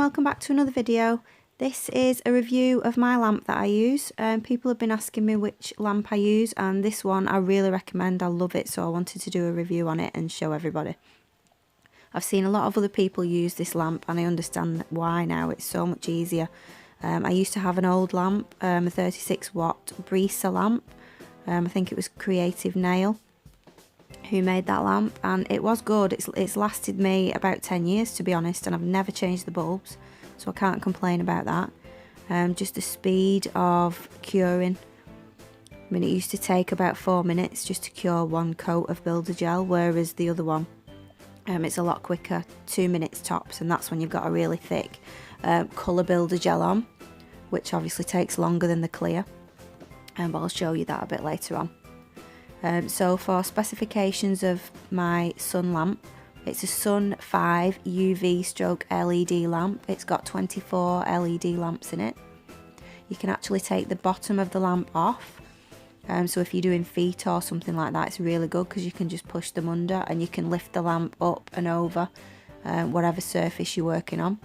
welcome back to another video. This is a review of my lamp that I use. People have been asking me which lamp I use, and this one I really recommend. I love it, so I wanted to do a review on it and show everybody. I've seen a lot of other people use this lamp and I understand why now. It's so much easier. I used to have an old lamp, a 36 watt Brisa lamp. I think it was Creative Nail who made that lamp, and it was good. It's lasted me about 10 years, to be honest, and I've never changed the bulbs, so I can't complain about that. Just the speed of curing. I mean, it used to take about 4 minutes just to cure one coat of Builder Gel, whereas the other one, it's a lot quicker, 2 minutes tops, and that's when you've got a really thick colour Builder Gel on, which obviously takes longer than the clear, but I'll show you that a bit later on. So for specifications of my Sun lamp, it's a Sun 5 UV/LED lamp. It's got 24 LED lamps in it. You can actually take the bottom of the lamp off. So if you're doing feet or something like that, it's really good because you can just push them under and you can lift the lamp up and over whatever surface you're working on.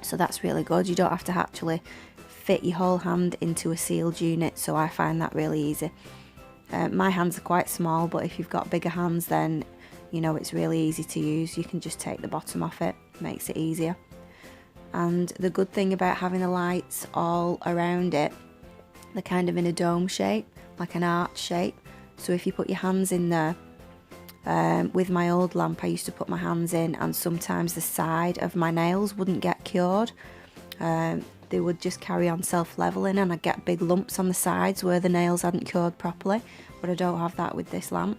So that's really good. You don't have to actually fit your whole hand into a sealed unit, so I find that really easy. My hands are quite small, but if you've got bigger hands, then you know it's really easy to use. You can just take the bottom off it, makes it easier. And the good thing about having the lights all around it, they're kind of in a dome shape, like an arch shape. So if you put your hands in there, with my old lamp I used to put my hands in and sometimes the side of my nails wouldn't get cured. They would just carry on self-leveling and I'd get big lumps on the sides where the nails hadn't cured properly, but I don't have that with this lamp.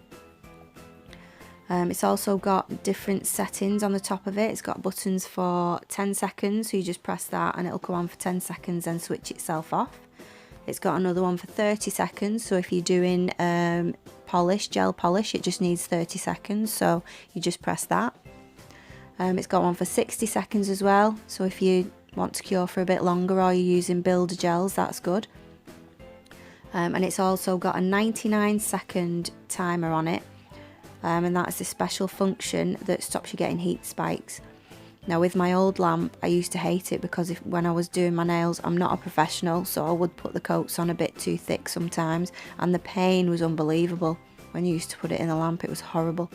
It's also got different settings on the top of it. It's got buttons for 10 seconds, so you just press that and it'll come on for 10 seconds and switch itself off. It's got another one for 30 seconds, so if you're doing gel polish, it just needs 30 seconds, so you just press that. It's got one for 60 seconds as well, so if you want to cure for a bit longer or you're using Builder Gels, that's good. And it's also got a 99-second timer on it, and that's a special function that stops you getting heat spikes. Now with my old lamp, I used to hate it because when I was doing my nails, I'm not a professional, so I would put the coats on a bit too thick sometimes, and the pain was unbelievable. When you used to put it in the lamp, it was horrible.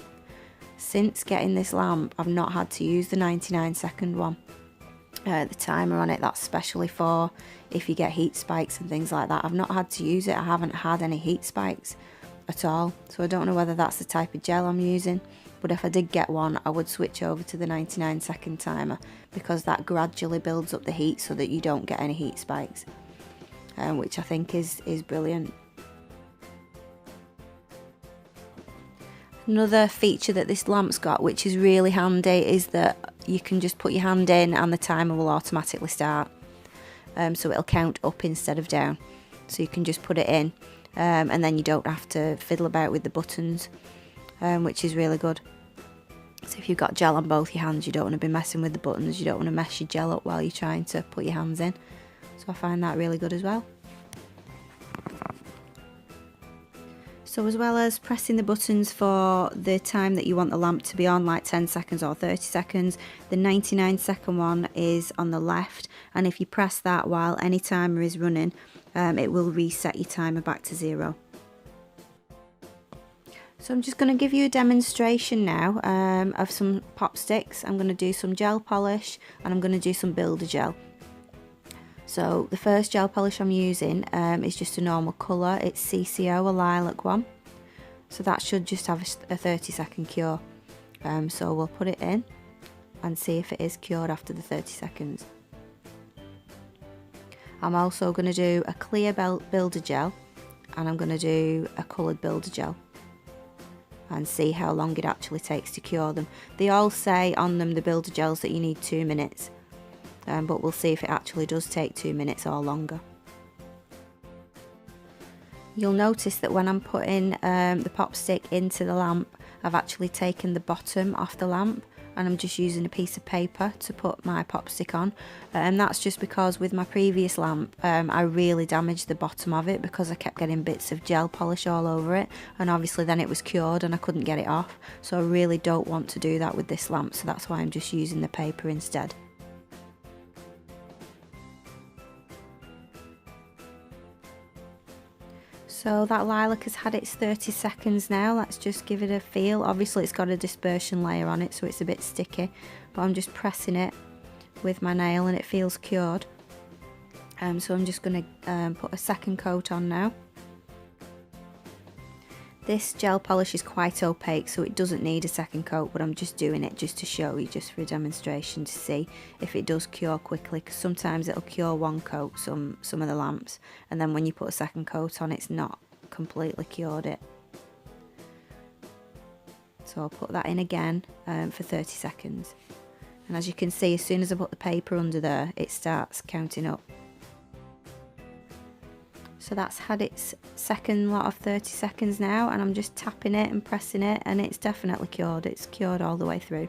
Since getting this lamp, I've not had to use the 99-second one. The timer on it, that's specially for if you get heat spikes and things like that. I've not had to use it. I haven't had any heat spikes at all, so I don't know whether that's the type of gel I'm using, but if I did get one, I would switch over to the 99-second timer because that gradually builds up the heat so that you don't get any heat spikes, which I think is brilliant. Another feature that this lamp's got, which is really handy, is that you can just put your hand in and the timer will automatically start. So it'll count up instead of down. So you can just put it in and then you don't have to fiddle about with the buttons, which is really good. So if you've got gel on both your hands, you don't want to be messing with the buttons, you don't want to mess your gel up while you're trying to put your hands in. So I find that really good as well. So as well as pressing the buttons for the time that you want the lamp to be on, like 10 seconds or 30 seconds, the 99-second one is on the left, and if you press that while any timer is running, it will reset your timer back to 0. So I'm just going to give you a demonstration now of some pop sticks. I'm going to do some gel polish and I'm going to do some Builder Gel. So the first gel polish I'm using is just a normal colour. It's CCO, a lilac one. So that should just have a 30-second cure. So we'll put it in and see if it is cured after the 30 seconds. I'm also going to do a clear Builder Gel and I'm going to do a coloured Builder Gel and see how long it actually takes to cure them. They all say on them, the Builder Gels, that you need 2 minutes. But we'll see if it actually does take 2 minutes or longer. You'll notice that when I'm putting the pop stick into the lamp, I've actually taken the bottom off the lamp and I'm just using a piece of paper to put my pop stick on, and that's just because with my previous lamp I really damaged the bottom of it because I kept getting bits of gel polish all over it, and obviously then it was cured and I couldn't get it off, so I really don't want to do that with this lamp, so that's why I'm just using the paper instead. So that lilac has had its 30 seconds now. Let's just give it a feel. Obviously it's got a dispersion layer on it, so it's a bit sticky, but I'm just pressing it with my nail and it feels cured. So I'm just going to put a second coat on now. This gel polish is quite opaque, so it doesn't need a second coat, but I'm just doing it just to show you, just for a demonstration, to see if it does cure quickly, because sometimes it'll cure one coat, some of the lamps, and then when you put a second coat on, it's not completely cured it. So I'll put that in again for 30 seconds. And as you can see, as soon as I put the paper under there, it starts counting up. So that's had its second lot of 30 seconds now, and I'm just tapping it and pressing it, and it's definitely cured. It's cured all the way through.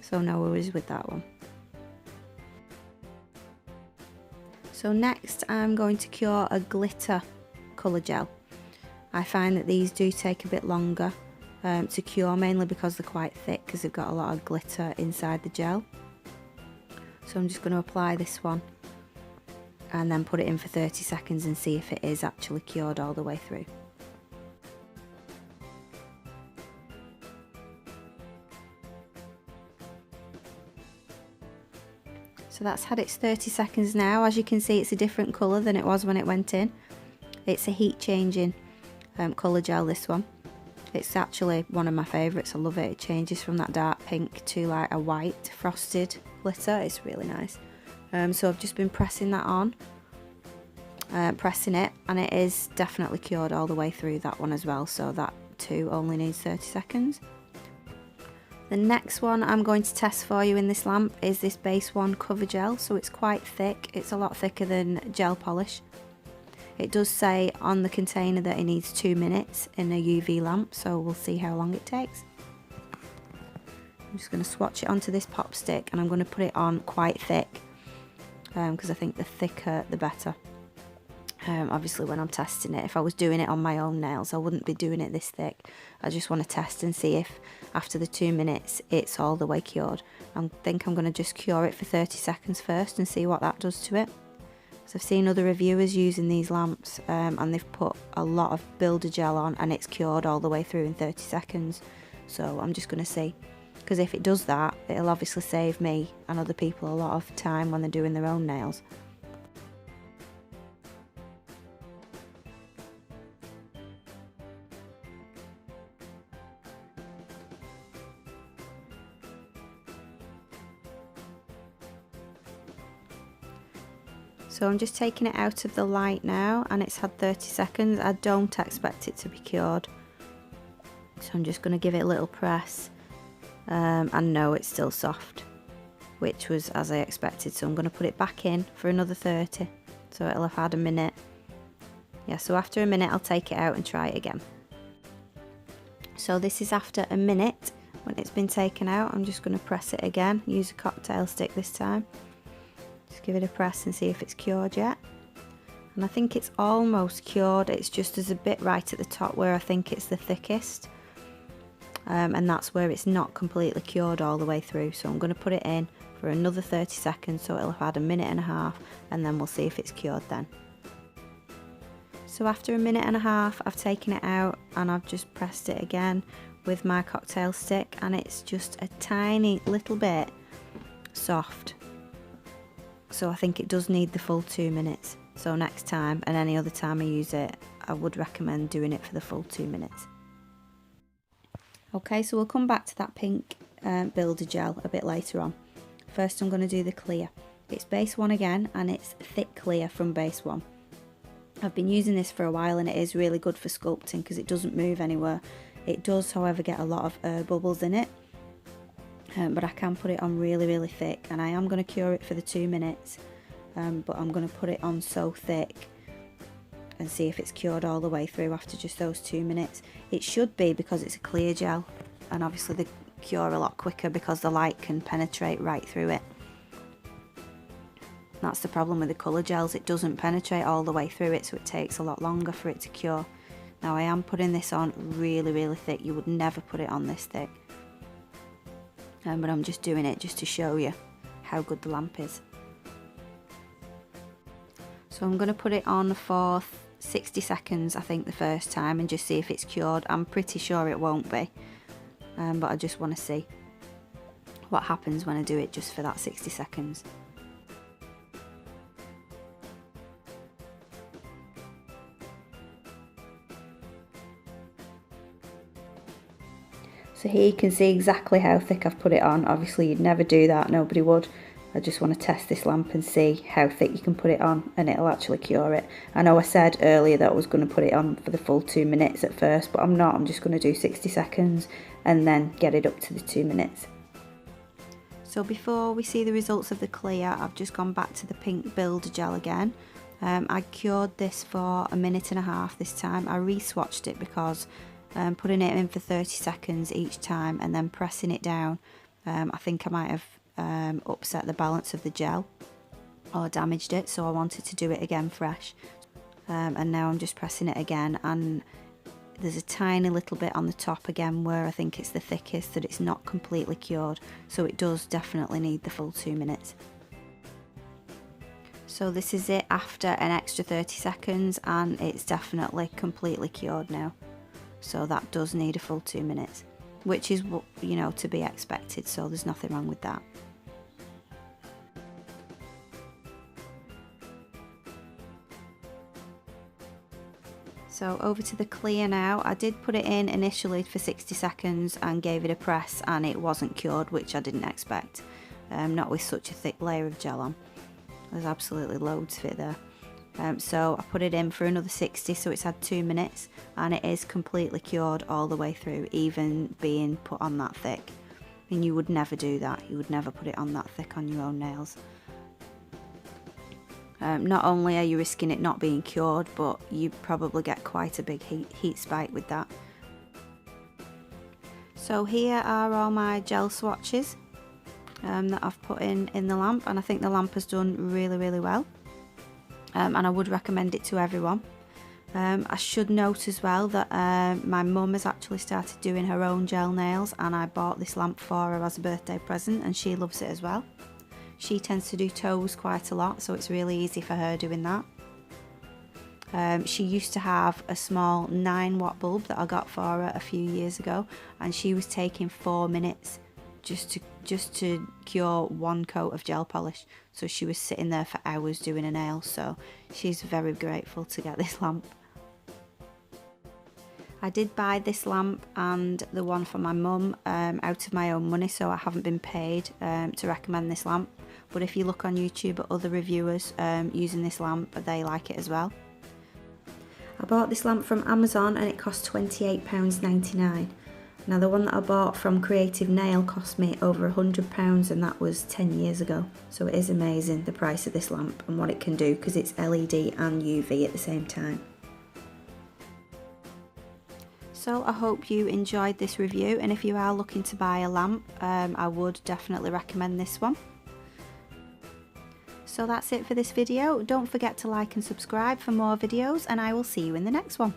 So no worries with that one. So next I'm going to cure a glitter colour gel. I find that these do take a bit longer to cure, mainly because they're quite thick, because they've got a lot of glitter inside the gel. So I'm just going to apply this one and then put it in for 30 seconds and see if it is actually cured all the way through. So that's had its 30 seconds now. As you can see, it's a different colour than it was when it went in. It's a heat changing colour gel, this one. It's actually one of my favourites. I love it. It changes from that dark pink to like a white frosted glitter. It's really nice. So I've just been pressing that on, pressing it, and it is definitely cured all the way through, that one as well, so that too only needs 30 seconds. The next one I'm going to test for you in this lamp is this Base One cover gel. So it's quite thick. It's a lot thicker than gel polish. It does say on the container that it needs 2 minutes in a UV lamp, so we'll see how long it takes. I'm just going to swatch it onto this pop stick, and I'm going to put it on quite thick, because I think the thicker the better. Obviously when I'm testing it, if I was doing it on my own nails, I wouldn't be doing it this thick. I just want to test and see if after the 2 minutes it's all the way cured. I think I'm going to just cure it for 30 seconds first and see what that does to it. So I've seen other reviewers using these lamps and they've put a lot of builder gel on and it's cured all the way through in 30 seconds. So I'm just going to see, because if it does that, it'll obviously save me and other people a lot of time when they're doing their own nails. So I'm just taking it out of the light now, and it's had 30 seconds. I don't expect it to be cured. So I'm just going to give it a little press. And no, it's still soft, which was as I expected. So I'm going to put it back in for another 30. So it'll have had a minute. Yeah, so after a minute I'll take it out and try it again. So this is after a minute when it's been taken out. I'm just going to press it again. Use a cocktail stick this time. Just give it a press and see if it's cured yet. And I think it's almost cured. It's just there's a bit right at the top where I think it's the thickest. And that's where it's not completely cured all the way through. So I'm going to put it in for another 30 seconds, so it'll have had a minute and a half, and then we'll see if it's cured then. So after a minute and a half I've taken it out and I've just pressed it again with my cocktail stick, and it's just a tiny little bit soft. So I think it does need the full 2 minutes. So next time and any other time I use it, I would recommend doing it for the full 2 minutes. Okay, so we'll come back to that pink builder gel a bit later on. First I'm going to do the clear. It's Base One again, and it's thick clear from Base One. I've been using this for a while and it is really good for sculpting because it doesn't move anywhere. It does, however, get a lot of air bubbles in it. But I can put it on really thick, and I am going to cure it for the 2 minutes, but I'm going to put it on so thick and see if it's cured all the way through after just those 2 minutes. It should be, because it's a clear gel, and obviously they cure a lot quicker because the light can penetrate right through it. That's the problem with the colour gels, it doesn't penetrate all the way through it, so it takes a lot longer for it to cure. Now I am putting this on really thick. You would never put it on this thick. But I'm just doing it just to show you how good the lamp is. So I'm going to put it on for 60 seconds I think the first time and just see if it's cured. I'm pretty sure it won't be, but I just want to see what happens when I do it just for that 60 seconds. So here you can see exactly how thick I've put it on. Obviously you'd never do that, nobody would. I just want to test this lamp and see how thick you can put it on, and it'll actually cure it. I know I said earlier that I was going to put it on for the full 2 minutes at first, but I'm not. I'm just going to do 60 seconds and then get it up to the 2 minutes. So before we see the results of the clear, I've just gone back to the pink Builder Gel again. I cured this for 1.5 minutes this time. I re-swatched it because putting it in for 30 seconds each time and then pressing it down, I think I might have upset the balance of the gel or damaged it, so I wanted to do it again fresh. And now I'm just pressing it again, and there's a tiny little bit on the top again where I think it's the thickest, that it's not completely cured, so it does definitely need the full 2 minutes. So this is it after an extra 30 seconds and it's definitely completely cured now. So that does need a full 2 minutes, which is, you know, to be expected, so there's nothing wrong with that. So over to the clear now. I did put it in initially for 60 seconds and gave it a press, and it wasn't cured, which I didn't expect, not with such a thick layer of gel on. There's absolutely loads of it there. So I put it in for another 60, so it's had 2 minutes, and it is completely cured all the way through, even being put on that thick. I mean, you would never do that. You would never put it on that thick on your own nails. Not only are you risking it not being cured, but you probably get quite a big heat spike with that. So here are all my gel swatches that I've put in the lamp, and I think the lamp has done really well. And I would recommend it to everyone. I should note as well that my mum has actually started doing her own gel nails, and I bought this lamp for her as a birthday present, and she loves it as well. She tends to do toes quite a lot, so it's really easy for her doing that. She used to have a small 9-watt bulb that I got for her a few years ago, and she was taking 4 minutes just to cure 1 coat of gel polish. So she was sitting there for hours doing her nails, so she's very grateful to get this lamp. I did buy this lamp and the one for my mum out of my own money, so I haven't been paid to recommend this lamp. But if you look on YouTube at other reviewers using this lamp, they like it as well. I bought this lamp from Amazon and it cost £28.99. Now the one that I bought from Creative Nail cost me over £100, and that was 10 years ago. So it is amazing the price of this lamp and what it can do, because it's LED and UV at the same time. So I hope you enjoyed this review, and if you are looking to buy a lamp, I would definitely recommend this one. So that's it for this video. Don't forget to like and subscribe for more videos, and I will see you in the next one.